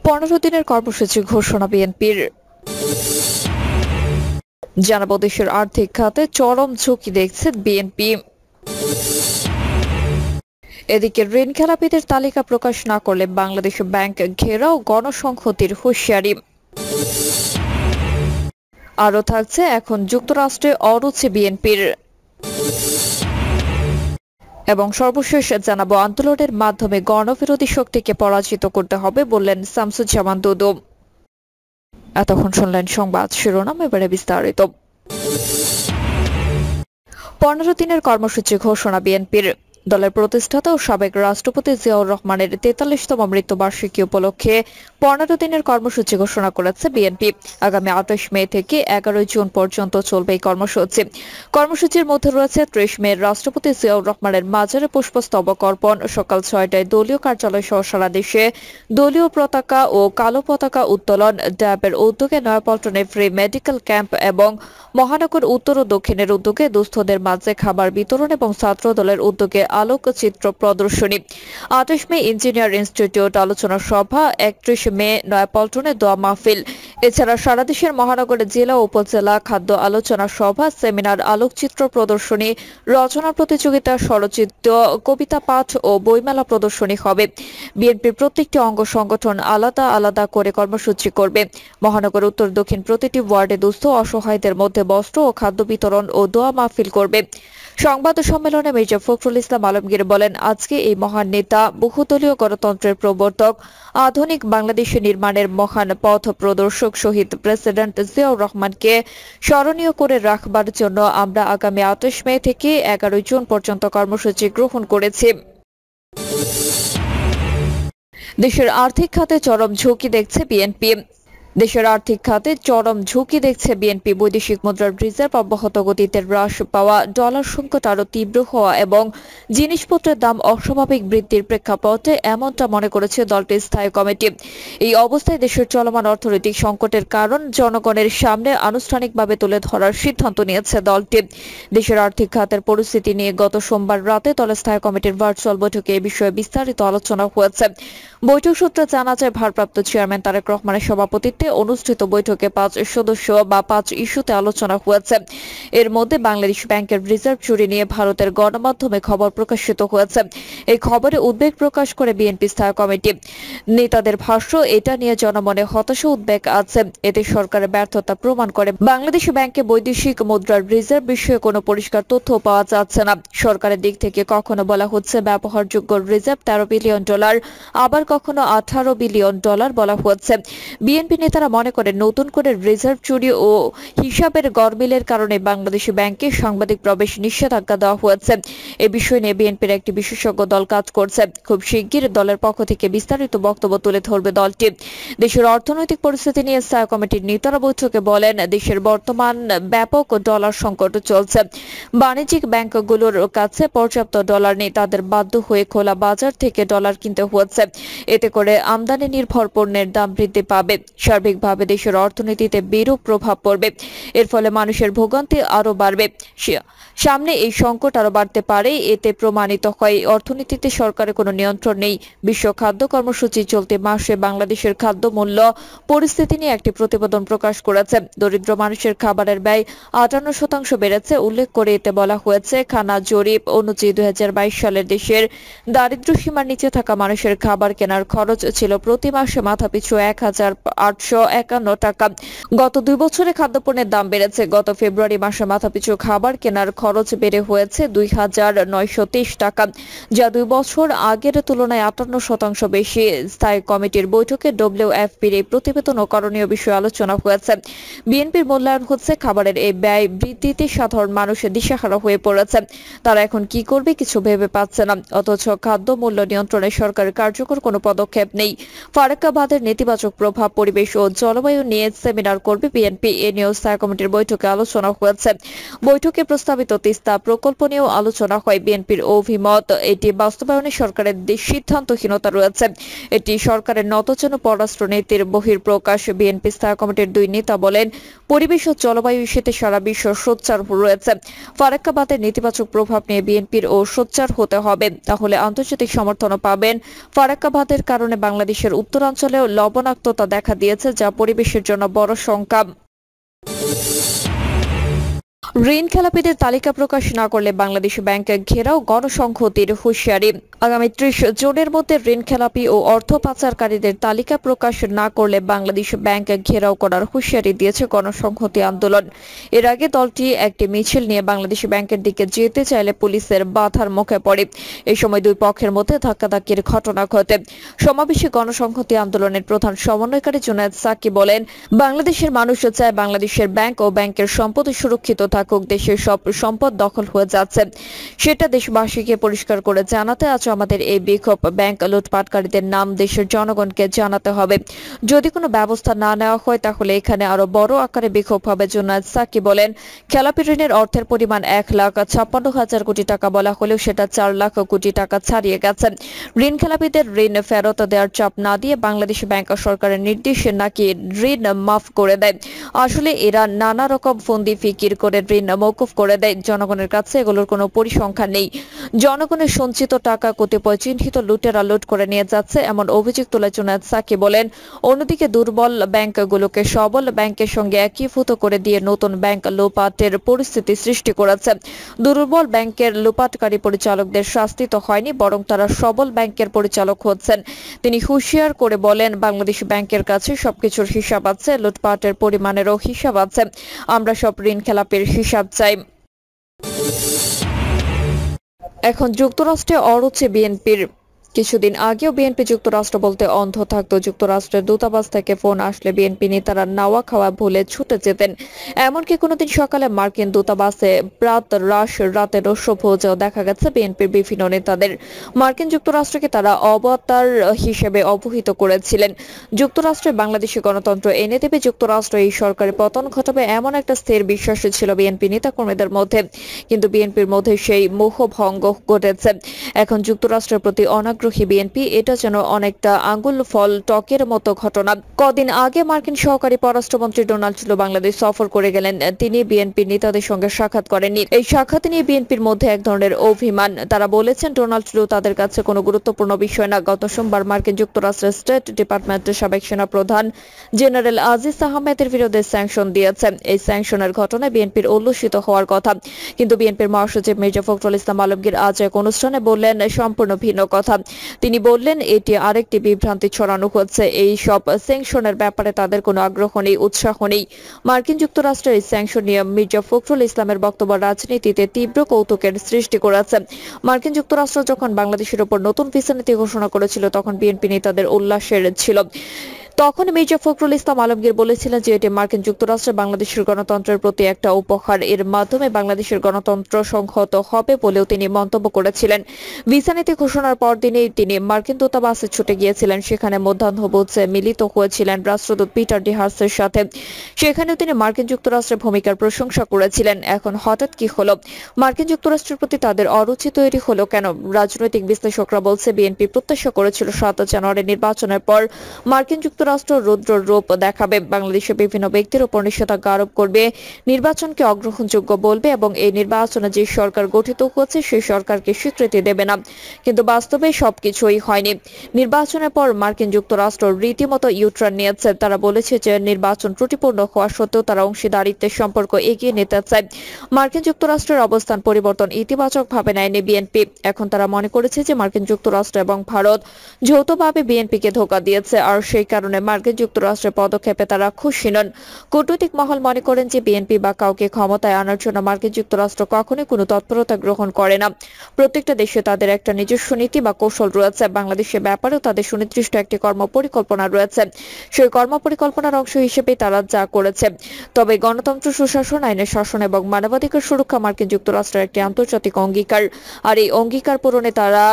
15 দিনের কর্মসূচি ঘোষণা বিএনপির। জানাবো দেশের আর্থিক খাতে চরম ঝুঁকি দেখছে বিএনপি। এদিকে ঋণ খেলাপিদের তালিকা প্রকাশ না করলে বাংলাদেশ ব্যাংক ঘেরাও গণসংহতির হুঁশিয়ারি। আরও থাকছে এখন যুক্তরাষ্ট্রে অরুচি বিএনপির। এবং সর্বশেষ জানাবো আন্দোলনের মাধ্যমে গণবিরোধী শক্তিকে পরাজিত করতে হবে বললেন শামসুজ্জামান দুদু। এতক্ষণ শুনলেন সংবাদ শিরোনাম, এবারে বিস্তারিত। 15 দিনের কর্মসূচি ঘোষণা বিএনপির। দলের প্রতিষ্ঠাতা ও সাবেক রাষ্ট্রপতি জিয়াউর রহমানের 43তম মৃত্যুবার্ষিকী উপলক্ষে 15 দিনের কর্মসূচি ঘোষণা করেছে বিএনপি। আগামী 28 মে থেকে 11 জুন পর্যন্ত চলবে এই কর্মসূচি। কর্মসূচির মধ্যে রয়েছে 30 মে রাষ্ট্রপতি জিয়াউর রহমানের মাজারে পুষ্পস্তবক অর্পণ, সকাল 6টায় দলীয় কার্যালয় সহ সারা দেশে দলীয় পতাকা ও কালো পতাকা উত্তোলন, ড্যাবের উদ্যোগে নয়াপল্টনে ফ্রি মেডিকেল ক্যাম্প এবং মহানগর উত্তর ও দক্ষিণের উদ্যোগে দুস্থদের মাঝে খাবার বিতরণ এবং ছাত্র দলের উদ্যোগে আলোকচিত্র প্রদর্শনী। 28 মে ইঞ্জিনিয়ার ইনস্টিটিউট আলোচনা সভা, 31 মে নয়াপল্টনে দোয়া মাহফিল। এছাড়া সারা দেশের মহানগরে জেলা ও উপজেলা খাদ্য আলোচনা সভা, সেমিনার, আলোকচিত্র প্রদর্শনী, রচনা প্রতিযোগিতা, স্বরচিত্র, কবিতা পাঠ ও বইমেলা প্রদর্শনী হবে। বিএনপির প্রত্যেকটি অঙ্গ সংগঠন আলাদা আলাদা করে কর্মসূচি করবে। মহানগর উত্তর দক্ষিণ প্রতিটি ওয়ার্ডে দুস্থ অসহায়দের মধ্যে বস্ত্র ও খাদ্য বিতরণ ও দোয়া মাহফিল করবে। সংবাদ সম্মেলনে মির্জা ফখরুল ইসলাম আলমগীর বলেন, আজকে এই মহান নেতা বহুদলীয় গণতন্ত্রের প্রবর্তক, আধুনিক বাংলাদেশ নির্মাণের মহান পথ প্রদর্শক শহীদ প্রেসিডেন্ট জিয়াউর রহমানকে স্মরণীয় করে রাখবার জন্য আমরা আগামী 28 মে থেকে 11 জুন পর্যন্ত কর্মসূচি গ্রহণ করেছি। দেশের আর্থিক খাতে চরম ঝুঁকি দেখছে বিএনপি। দেশের আর্থিক খাতে চরম ঝুঁকি দেখছে বিএনপি। বৈদেশিক মুদ্রার রিজার্ভ অব্যাহত গতিতে হ্রাস পাওয়া, ডলার সংকট আরও তীব্র হওয়া এবং জিনিসপত্রের দাম অস্বাভাবিক বৃদ্ধির প্রেক্ষাপটে এমনটা মনে করেছে দলটির স্থায়ী কমিটি। এই অবস্থায় দেশের চলমান অর্থনৈতিক সংকটের কারণ জনগণের সামনে আনুষ্ঠানিকভাবে তুলে ধরার সিদ্ধান্ত নিয়েছে দলটি। দেশের আর্থিক খাতের পরিস্থিতি নিয়ে গত সোমবার রাতে দলের স্থায়ী কমিটির ভার্চুয়াল বৈঠকে এ বিষয়ে বিস্তারিত আলোচনা হয়েছে। বৈঠক সূত্রে জানা যায়, ভারপ্রাপ্ত চেয়ারম্যান তারেক রহমানের সভাপতিত্বে অনুষ্ঠিত বৈঠকে 5 সদস্য বা 5 ইস্যুতে আলোচনা হয়েছে। এর মধ্যে বাংলাদেশ ব্যাংকের রিজার্ভ চুরি নিয়ে ভারতের গণমাধ্যমে খবর প্রকাশিত হয়েছে। এই খবরে উদ্বেগ প্রকাশ করে বিএনপি স্থায়ী কমিটি নেতাদের ভাষ্য, এটা নিয়ে জনমনে হতাশা উদ্বেগ আছে। এতে সরকারের ব্যর্থতা প্রমাণ করে। বাংলাদেশ ব্যাংকে বৈদেশিক মুদ্রার রিজার্ভ বিষয়ে কোনো পরিষ্কার তথ্য পাওয়া যাচ্ছে না। সরকারের দিক থেকে কখনো বলা হচ্ছে ব্যবহারযোগ্য রিজার্ভ 13 বিলিয়ন ডলার, আবার কখনো 18 বিলিয়ন ডলার বলা হচ্ছে। বিএনপি নেতারা মনে করেন, নতুন করে রিজার্ভ চুরি ও হিসাবের গরমিলের কারণে বাংলাদেশ ব্যাংকে সাংবাদিক প্রবেশ নিষেধাজ্ঞা দেওয়া হয়েছে। এ বিষয় নিয়ে বিএনপির একটি বিশেষজ্ঞ দল কাজ করছে। খুব শিগগির দলের পক্ষ থেকে বিস্তারিত বক্তব্য তুলে ধরবে দলটি। দেশের অর্থনৈতিক পরিস্থিতি নিয়ে স্থায়ী কমিটির নেতারা বৈঠকে বলেন, দেশের বর্তমান ব্যাপক ডলার সংকট চলছে। বাণিজ্যিক ব্যাংকগুলোর কাছে পর্যাপ্ত ডলার নেই। তাদের বাধ্য হয়ে খোলা বাজার থেকে ডলার কিনতে হচ্ছে। এতে করে আমদানি নির্ভর পণ্যের দাম বৃদ্ধি পাবে। সার্বিকভাবে দেশের অর্থনীতিতে বিরূপ প্রভাব পড়বে। এর ফলে মানুষের ভোগান্তি আরও বাড়বে। সামনে এই সংকট আরও বাড়তে পারে। এতে প্রমাণিত হয় অর্থনীতিতে সরকারের কোনো নিয়ন্ত্রণ নেই। বিশ্ব খাদ্য কর্মসূচি চলতি মাসে বাংলাদেশের খাদ্য মূল্য পরিস্থিতি নিয়ে একটি প্রতিবেদন প্রকাশ করেছে। দরিদ্র মানুষের খাবারের ব্যয় 58% বেড়েছে উল্লেখ করে এতে বলা হয়েছে, খানা জরিপ অনুযায়ী 2022 সালের দেশের দারিদ্র্য সীমার নিচে থাকা মানুষের খাবার কেনার খরচ ছিল প্রতি মাসে মাথাপিছু 1851 টাকা। গত 2 বছরে খাদ্যপণ্যের দাম বেড়েছে। গত ফেব্রুয়ারি মাসে মাথাপিছু খাবার কেনার খরচ বেড়ে হয়েছে 2923 টাকা, যা 2 বছর আগের তুলনায় 58% বেশি। স্থায়ী কমিটির বৈঠকে ডব্লিউএফপির এই প্রতিবেদন ও করণীয় বিষয়ে আলোচনা হয়েছে। বিএনপির মূল্যায়ন হচ্ছে, খাবারের এই ব্যয় বৃদ্ধিতে সাধারণ মানুষ দিশেহারা হয়ে পড়েছে। তারা এখন কি করবে কিছু ভেবে পাচ্ছে না। অথচ খাদ্য মূল্য নিয়ন্ত্রণে সরকারের কার্যকর কোনো পদক্ষেপ নেই। ফারাক্কাবাদের নেতিবাচক প্রভাব পরিবেশ ও ও জলবায়ু নিয়ে সেমিনার করবে বিএনপি। এ নিয়েও স্থায়ী কমিটির বৈঠকে আলোচনা হয়েছে। বৈঠকে প্রস্তাবিত তিস্তা প্রকল্প নিয়েও আলোচনা হয়। বিএনপির অভিমত, এটি বাস্তবায়নে সরকারের সিদ্ধান্তহীনতা রয়েছে। এটি সরকারের নতজানু পররাষ্ট্রনীতির বহিঃপ্রকাশ। বিএনপি স্থায়ী কমিটির দুই নেতা বলেন, পরিবেশ ও জলবায়ু ইস্যুতে সারা বিশ্ব সোচ্চার রয়েছে। ফারাক্কাবাদের নেতিবাচক প্রভাব নিয়ে বিএনপির ও সোচ্চার হতে হবে, তাহলে আন্তর্জাতিক সমর্থনও পাবেন। ফারাক্কাবাদের কারণে বাংলাদেশের উত্তরাঞ্চলেও লবণাক্ততা দেখা দিয়েছে, যা পরিবেশের জন্য বড় শঙ্কা। ঋণ খেলাপিদের তালিকা প্রকাশ না করলে বাংলাদেশ ব্যাংক ঘেরাও, গণসংহতির হুঁশিয়ারি। আগামী 30 জুনের মধ্যে ঋণ খেলাপি ও অর্থ পাচারকারীদের তালিকা প্রকাশ না করলে বাংলাদেশ ব্যাংক ঘেরাও করার হুঁশিয়ারি দিয়েছে গণসংহতি আন্দোলন। এর আগে দলটি একটি মিছিল নিয়ে বাংলাদেশ ব্যাংকের দিকে যেতে চাইলে পুলিশের বাধার মুখে পড়ে। এই সময় দুই পক্ষের মধ্যে ধাক্কাধাক্কির ঘটনা ঘটে। সমাবেশে গণসংহতি আন্দোলনের প্রধান সমন্বয়কারী জুনায়েদ সাকি বলেন, বাংলাদেশের মানুষ চায় বাংলাদেশের ব্যাংক ও ব্যাংকের সম্পদ সুরক্ষিত থাকুক। দেশের সব সম্পদ দখল হয়ে যাচ্ছে, সেটা দেশবাসীকে পরিষ্কার করে জানাতে আজ আমাদের এই বিক্ষোভ। ব্যাংক লুটপাটকারীদের নাম দেশের জনগণকে জানাতে হবে। যদি কোনো ব্যবস্থা না নেওয়া হয় তাহলে এখানে আরো বড় আকারে বিক্ষোভ হবে। জুনায়েদ সাকি বলেন, খেলাপি ঋণের অর্থের পরিমাণ 1,56,000 কোটি টাকা বলা হলেও সেটা 4 লাখ কোটি টাকা ছাড়িয়ে গেছে। ঋণ খেলাপিদের ঋণ ফেরত দেওয়ার চাপ না দিয়ে বাংলাদেশ ব্যাংক সরকারের নির্দেশে নাকি ঋণ মাফ করে দেয়। আসলে এরা নানা রকম ফন্দি ফিকির করে ঋণ মওকুফ করে দেয়। জনগণের কাছে এগুলোর কোনো পরিসংখ্যান নেই। জনগণের সঞ্চিত টাকা কতিপয় চিহ্নিত লুটেরা লুট করে নিয়ে যাচ্ছে, এমন অভিযোগ তুলে জুনায়েদ সাকি বলেন, অন্যদিকে দুর্বল ব্যাংকগুলোকে সবল ব্যাংকের সঙ্গে একীভূত করে দিয়ে নতুন ব্যাংক লোপাটের পরিস্থিতি সৃষ্টি করেছে। দুর্বল ব্যাংকের লোপাটকারী পরিচালকদের শাস্তি তো হয়নি, বরং তারা সবল ব্যাংকের পরিচালক হচ্ছেন। তিনি হুঁশিয়ার করে বলেন, বাংলাদেশ ব্যাংকের কাছে সবকিছুর হিসাব আছে, লুটপাটের পরিমাণেরও হিসাব আছে। আমরা সব ঋণ খেলাপির হিসাব চাই। এখন যুক্তরাষ্ট্রে অরুচি বিএনপির। কিছুদিন আগেও বিএনপি যুক্তরাষ্ট্র বলতে অন্ধ থাকতো। যুক্তরাষ্ট্রের দূতাবাস থেকে ফোন আসলে বিএনপি নেতারা নাওয়া খাওয়া ভুলে ছুটে যেতেন। এমনকি কোনোদিন সকালে মার্কিন দূতাবাসে রাতে রস্যভোজও দেখা গেছে বিএনপির বিভিন্ন নেতাদের। মার্কিন যুক্তরাষ্ট্রকে তারা অবতার হিসেবে অবহিত করেছিলেন। যুক্তরাষ্ট্রে বাংলাদেশি গণতন্ত্র এনে দেবে, যুক্তরাষ্ট্র এই সরকারের পতন ঘটাবে, এমন একটা স্থির বিশ্বাস ছিল বিএনপি নেতাকর্মীদের মধ্যে। কিন্তু বিএনপির মধ্যে সেই মোহভঙ্গ ঘটেছে। এখন যুক্তরাষ্ট্রের প্রতি অনাগ্রহী বিএনপি, এটা যেন অনেকটা আঙ্গুল ফল টকের মতো ঘটনা। কদিন আগে মার্কিন সহকারী পররাষ্ট্রমন্ত্রী ডোনাল্ড ট্রাম্প বাংলাদেশ সফর করে গেলেন। তিনি বিএনপি নেতাদের সঙ্গে সাক্ষাৎ করেননি। এই সাক্ষাৎ নিয়ে বিএনপির মধ্যে এক ধরনের অভিমান। তারা বলেছেন ডোনাল্ড ট্রাম্প তাদের কাছে কোনো গুরুত্বপূর্ণ বিষয় না। গত সোমবার মার্কিন যুক্তরাষ্ট্রের স্টেট ডিপার্টমেন্টের সাবেক সেনা প্রধান জেনারেল আজিজ আহমেদের বিরুদ্ধে স্যাংশন দিয়েছে। এই স্যাংশনের ঘটনায় বিএনপির উল্লসিত হওয়ার কথা, কিন্তু বিএনপির মহাসচিব মির্জা ফখরুল ইসলাম আলমগীর আজ এক অনুষ্ঠানে বললেন সম্পূর্ণ ভিন্ন কথা। তিনি বললেন, এটি আরেকটি বিভ্রান্তি ছড়ানো হচ্ছে। এই সব স্যাংশনের ব্যাপারে তাদের কোনো আগ্রহ নেই, উৎসাহ নেই। মার্কিন যুক্তরাষ্ট্রের এই স্যাংশন নিয়ে মির্জা ফখরুল ইসলামের বক্তব্য রাজনীতিতে তীব্র কৌতুকের সৃষ্টি করেছে। মার্কিন যুক্তরাষ্ট্র যখন বাংলাদেশের উপর নতুন ভিসা নীতি ঘোষণা করেছিল তখন বিএনপি নেতাদের উল্লাসের ছিল। তখন মির্জা ফখরুল ইসলাম আলমগীর বলেছিলেন যে এটি মার্কিন যুক্তরাষ্ট্রে বাংলাদেশের গণতন্ত্রের প্রতি একটা উপহার, এর মাধ্যমে বাংলাদেশের গণতন্ত্র সংহত হবে বলেও তিনি মন্তব্য করেছিলেন। ভিসা নীতি ঘোষণার পর দিনেই তিনি মার্কিন দূতাবাসে ছুটে গিয়েছিলেন। সেখানে মধ্যাহ্নভোজে মিলিত হয়েছিলেন রাষ্ট্রদূত পিটার ডি হার্সের সাথে। সেখানেও তিনি মার্কিন যুক্তরাষ্ট্রের ভূমিকার প্রশংসা করেছিলেন। এখন হঠাৎ কি হলো? মার্কিন যুক্তরাষ্ট্রের প্রতি তাদের অরুচি তৈরি হলো কেন? রাজনৈতিক বিশ্লেষকরা বলছে বিএনপি প্রত্যাশা করেছিল 7 জানুয়ারি নির্বাচনের পর মার্কিন যুক্তরাষ্ট্র রুদ্র রূপ দেখাবে, বাংলাদেশের বিভিন্ন ব্যক্তির উপর নিষেধাজ্ঞা আরোপ করবে, নির্বাচনকে অগ্রহণযোগ্য বলবে এবং এই নির্বাচনে যে সরকার গঠিত হচ্ছে সেই সরকারকে স্বীকৃতি দেবে না। কিন্তু বাস্তবে সবকিছুই হয়নি। নির্বাচনের পর মার্কিন যুক্তরাষ্ট্র রীতিমতো ইউটার্ন নিয়েছে। তারা বলেছে যে নির্বাচন ত্রুটিপূর্ণ হওয়া সত্ত্বেও তারা অংশীদারিত্বের সম্পর্ক এগিয়ে নিতে চায়। মার্কিন যুক্তরাষ্ট্রের অবস্থান পরিবর্তন ইতিবাচকভাবে নেয়নি বিএনপি। এখন তারা মনে করেছে যে মার্কিন যুক্তরাষ্ট্র এবং ভারত যৌথভাবে বিএনপিকে ধোঁকা দিয়েছে, আর সেই কারণে মার্কিন যুক্তরাষ্ট্রের পদক্ষেপে তারা খুশি নন। কূটনৈতিক মহল মনে করেন যে বিএনপি বা কাউকে ক্ষমতায় আনার জন্য মার্কিন যুক্তরাষ্ট্র কখনোই কোনো তৎপরতা গ্রহণ করে না। প্রত্যেকটা দেশে তাদের একটা নিজস্ব নীতি বা কৌশল রয়েছে। বাংলাদেশের ব্যাপারেও তাদের সুনির্দিষ্ট একটি কর্মপরিকল্পনা রয়েছে। সেই কর্মপরিকল্পনার অংশ হিসেবে তারা যা করেছে। তবে গণতন্ত্র, সুশাসন, আইনের শাসন এবং মানবাধিকার সুরক্ষা মার্কিন যুক্তরাষ্ট্রের একটি আন্তর্জাতিক অঙ্গীকার। আর এই অঙ্গীকার পূরণে তারা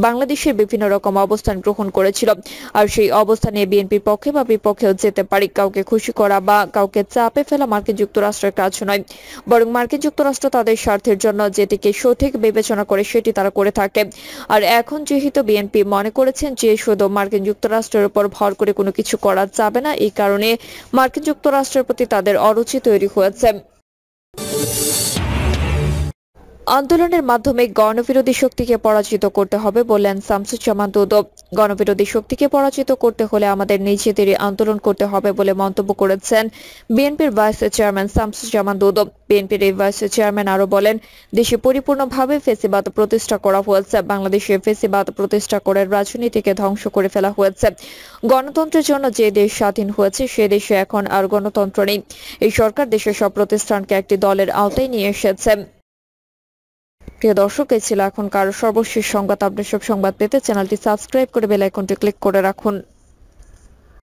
বাংলাদেশের বিভিন্ন রকম অবস্থান গ্রহণ করেছিল। আর সেই অবস্থানে বিএনপির পক্ষে বা বিপক্ষেও যেতে পারি। কাউকে খুশি করা বা কাউকে চাপে ফেলা মার্কিন যুক্তরাষ্ট্রের কাজ নয়, বরং মার্কিন যুক্তরাষ্ট্র তাদের স্বার্থের জন্য যেটিকে সঠিক বিবেচনা করে সেটি তারা করে থাকে। আর এখন যেহেতু বিএনপি মনে করেছেন যে শুধু মার্কিন যুক্তরাষ্ট্রের উপর ভর করে কোনো কিছু করা যাবে না, এই কারণে মার্কিন যুক্তরাষ্ট্রের প্রতি তাদের অরুচি তৈরি হয়েছে। আন্দোলনের মাধ্যমে গণবিরোধী শক্তিকে পরাজিত করতে হবে বললেন শামসুজ্জামান দুদু। গণবিরোধী শক্তিকে পরাজিত করতে হলে আমাদের নিজেদেরই আন্দোলন করতে হবে বলে মন্তব্য করেছেন বিএনপির ভাইস চেয়ারম্যান শামসুজ্জামান দুদু। বিএনপির এই ভাইস চেয়ারম্যান আরো বলেন, দেশে পরিপূর্ণভাবে ফ্যাসিবাদ প্রতিষ্ঠা করা হয়েছে। বাংলাদেশে ফ্যাসিবাদ প্রতিষ্ঠা করে রাজনীতিকে ধ্বংস করে ফেলা হয়েছে। গণতন্ত্রের জন্য যে দেশ স্বাধীন হয়েছে সে দেশে এখন আর গণতন্ত্র নেই। এই সরকার দেশের সব প্রতিষ্ঠানকে একটি দলের আওতায় নিয়ে এসেছে। প্রিয় দর্শক, এই ছিল এখনকার সর্বশেষ সংবাদ। আপডেট সব সংবাদ পেতে চ্যানেলটি সাবস্ক্রাইব করে বেল আইকনটি ক্লিক করে রাখুন।